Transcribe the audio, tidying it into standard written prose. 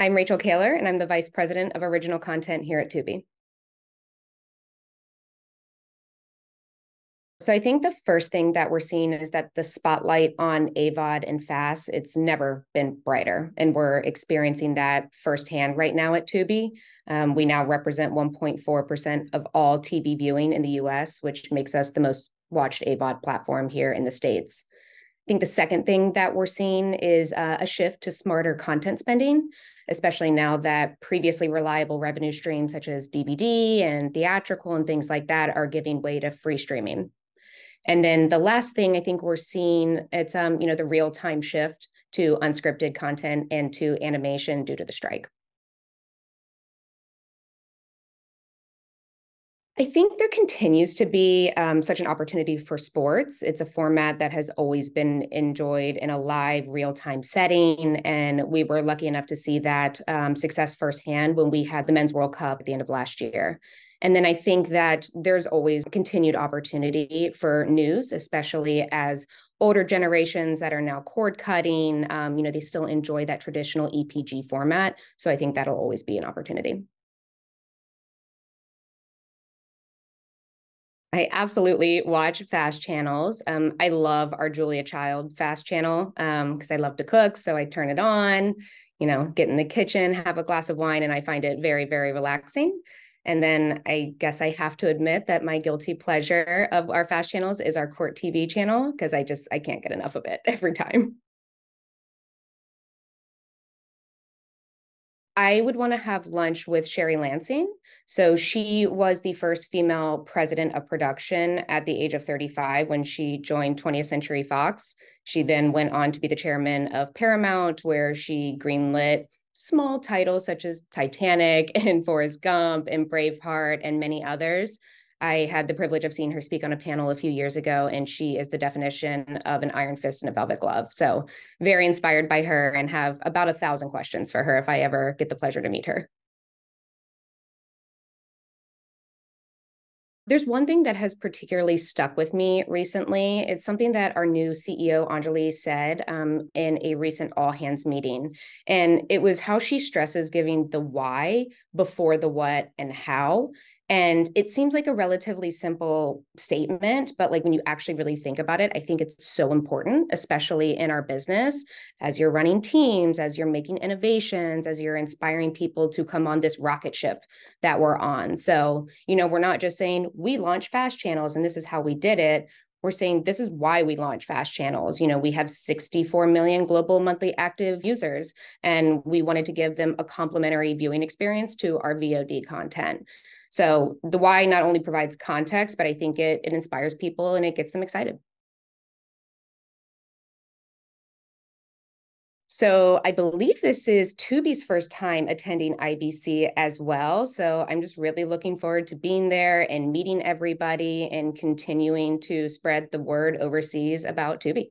I'm Rachel Koehler, and I'm the Vice President of Original Content here at Tubi. So I think the first thing that we're seeing is that the spotlight on AVOD and FAST, it's never been brighter. And we're experiencing that firsthand right now at Tubi. We now represent 1.4% of all TV viewing in the US, which makes us the most watched AVOD platform here in the States. I think the second thing that we're seeing is a shift to smarter content spending, especially now that previously reliable revenue streams such as DVD and theatrical and things like that are giving way to free streaming. And then the last thing I think we're seeing, it's the real-time shift to unscripted content and to animation due to the strike. I think there continues to be such an opportunity for sports. It's a format that has always been enjoyed in a live, real-time setting, and we were lucky enough to see that success firsthand when we had the Men's World Cup at the end of last year. And then I think that there's always continued opportunity for news, especially as older generations that are now cord cutting, they still enjoy that traditional EPG format. So I think that'll always be an opportunity. I absolutely watch fast channels. I love our Julia Child fast channel because I love to cook. So I turn it on, get in the kitchen, have a glass of wine, and I find it very, very relaxing. And then I guess I have to admit that my guilty pleasure of our fast channels is our Court TV channel because I can't get enough of it every time. I would want to have lunch with Sherry Lansing. So she was the first female president of production at the age of 35 when she joined 20th Century Fox. She then went on to be the chairman of Paramount, where she greenlit small titles such as Titanic and Forrest Gump and Braveheart and many others. I had the privilege of seeing her speak on a panel a few years ago, and she is the definition of an iron fist and a velvet glove. So very inspired by her and have about 1,000 questions for her if I ever get the pleasure to meet her. There's one thing that has particularly stuck with me recently. It's something that our new CEO, Anjali, said in a recent all hands meeting. And it was how she stresses giving the why before the what and how. And it seems like a relatively simple statement, but like when you actually really think about it, I think it's so important, especially in our business, as you're running teams, as you're making innovations, as you're inspiring people to come on this rocket ship that we're on. So, we're not just saying we launch fast channels and this is how we did it. We're saying this is why we launch fast channels. We have 64 million global monthly active users, and we wanted to give them a complimentary viewing experience to our VOD content. So the why not only provides context, but I think it inspires people and it gets them excited. So I believe this is Tubi's first time attending IBC as well. So I'm just really looking forward to being there and meeting everybody and continuing to spread the word overseas about Tubi.